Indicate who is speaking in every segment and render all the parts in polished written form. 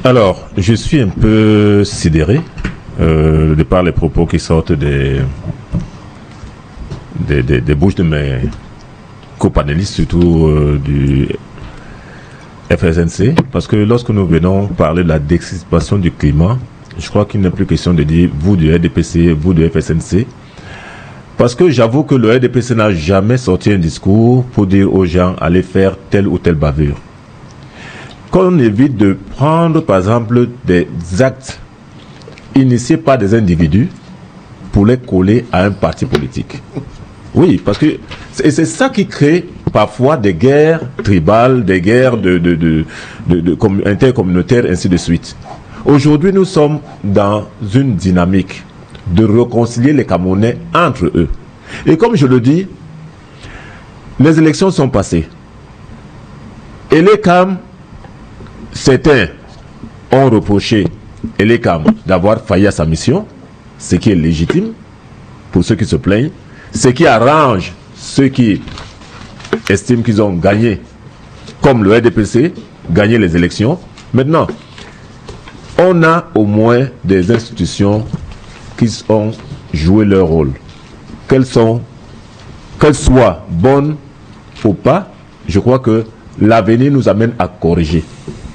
Speaker 1: Alors, je suis un peu sidéré de par les propos qui sortent des bouches de mes copanélistes, surtout du FSNC, parce que lorsque nous venons parler de la désexploitation du climat, je crois qu'il n'est plus question de dire vous du RDPC, vous du FSNC, parce que j'avoue que le RDPC n'a jamais sorti un discours pour dire aux gens allez faire telle ou telle bavure. Qu'on évite de prendre par exemple des actes initiés par des individus pour les coller à un parti politique. Oui, parce que c'est ça qui crée parfois des guerres tribales, des guerres intercommunautaires, ainsi de suite. Aujourd'hui, nous sommes dans une dynamique de réconcilier les Camerounais entre eux. Et comme je le dis, les élections sont passées. Et les CAM, certains ont reproché Elekam d'avoir failli à sa mission, ce qui est légitime pour ceux qui se plaignent, ce qui arrange ceux qui estiment qu'ils ont gagné, comme le RDPC, gagné les élections. Maintenant, on a au moins des institutions qui ont joué leur rôle. Qu'elles soient bonnes ou pas, je crois que l'avenir nous amène à corriger.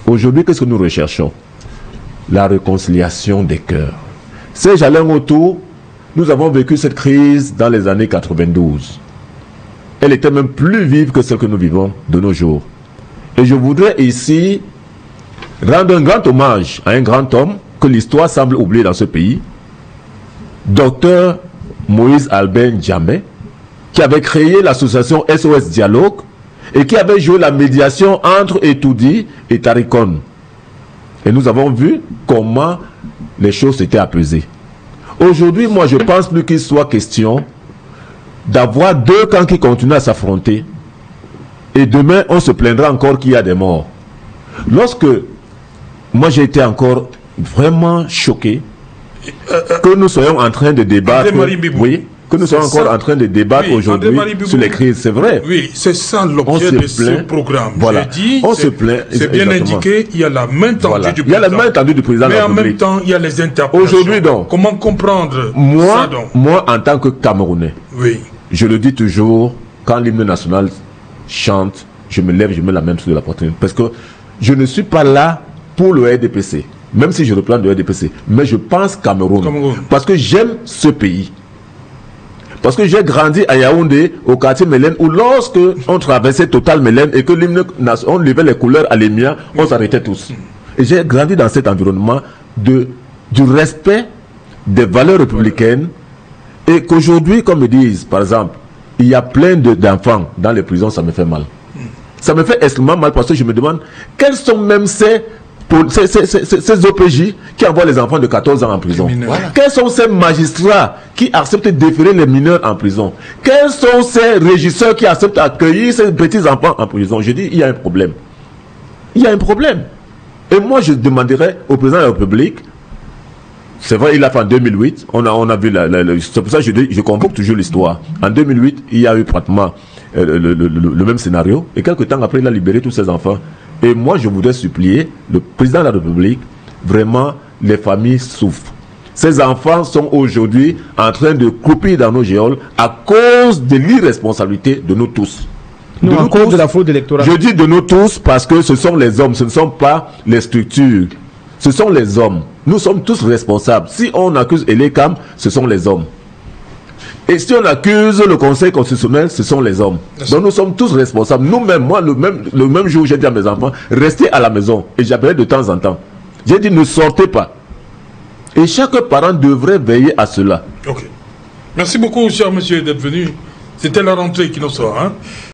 Speaker 1: Aujourd'hui, qu'est-ce que nous recherchons? La réconciliation des cœurs. Ces jalons autour, nous avons vécu cette crise dans les années 92. Elle était même plus vive que celle que nous vivons de nos jours. Et je voudrais ici rendre un grand hommage à un grand homme que l'histoire semble oublier dans ce pays, Dr Moïse Albert Ndiamé, qui avait créé l'association SOS Dialogue et qui avait joué la médiation entre Etoudi et Tarikon. Et nous avons vu comment les choses s'étaient apaisées. Aujourd'hui, moi, je pense plus qu'il soit question d'avoir deux camps qui continuent à s'affronter. Et demain, on se plaindra encore qu'il y a des morts. Lorsque moi, j'ai été encore vraiment choqué que nous soyons en train de débattre. Oui. Que nous sommes encore en train de débattre aujourd'hui sur les crises, c'est vrai.
Speaker 2: Oui, c'est ça l'objet de ce programme.
Speaker 1: Voilà.
Speaker 2: On se plaint. C'est bien indiqué, il y a la main tendue du président.
Speaker 1: Il y a la main tendue du président de la République.
Speaker 2: Mais en même temps, il y a les interpellations.
Speaker 1: Aujourd'hui donc,
Speaker 2: comment comprendre
Speaker 1: moi,
Speaker 2: ça donc?
Speaker 1: Moi, en tant que Camerounais,
Speaker 2: oui,
Speaker 1: je le dis toujours, quand l'hymne national chante, je me lève, je mets la main sur la poitrine. Parce que je ne suis pas là pour le RDPC, même si je reprends le RDPC. Mais je pense Cameroun. Parce que j'aime ce pays. Parce que j'ai grandi à Yaoundé, au quartier Mélène, où lorsque on traversait Total Mélène et que l'hymne, on levait les couleurs à l'émia, on s'arrêtait tous. Et j'ai grandi dans cet environnement du respect des valeurs républicaines. Et qu'aujourd'hui, comme ils disent, par exemple, il y a plein d'enfants dans les prisons, ça me fait mal. Ça me fait extrêmement mal parce que je me demande quels sont même ces OPJ qui envoient les enfants de 14 ans en prison. Voilà. Quels sont ces magistrats qui acceptent de déférer les mineurs en prison? Quels sont ces régisseurs qui acceptent d'accueillir ces petits enfants en prison? Je dis, il y a un problème. Il y a un problème. Et moi, je demanderais au président de la République, c'est vrai, il a fait en 2008, on a vu, c'est pour ça que je convoque toujours l'histoire. En 2008, il y a eu pratiquement le même scénario. Et quelques temps après, il a libéré tous ses enfants. Et moi, je voudrais supplier le président de la République, vraiment, les familles souffrent. Ces enfants sont aujourd'hui en train de croupir dans nos géoles à cause de l'irresponsabilité de nous tous.
Speaker 3: Non, à cause de la fraude électorale.
Speaker 1: Je dis de nous tous parce que ce sont les hommes, ce ne sont pas les structures. Ce sont les hommes. Nous sommes tous responsables. Si on accuse Elekam, ce sont les hommes. Et si on accuse le Conseil constitutionnel, ce sont les hommes. Donc nous sommes tous responsables. Nous-mêmes, moi, le même jour, j'ai dit à mes enfants, restez à la maison. Et j'appelais de temps en temps. J'ai dit, ne sortez pas. Et chaque parent devrait veiller à cela.
Speaker 2: Ok. Merci beaucoup, cher monsieur, d'être venu. C'était la rentrée qui nous sort. Hein?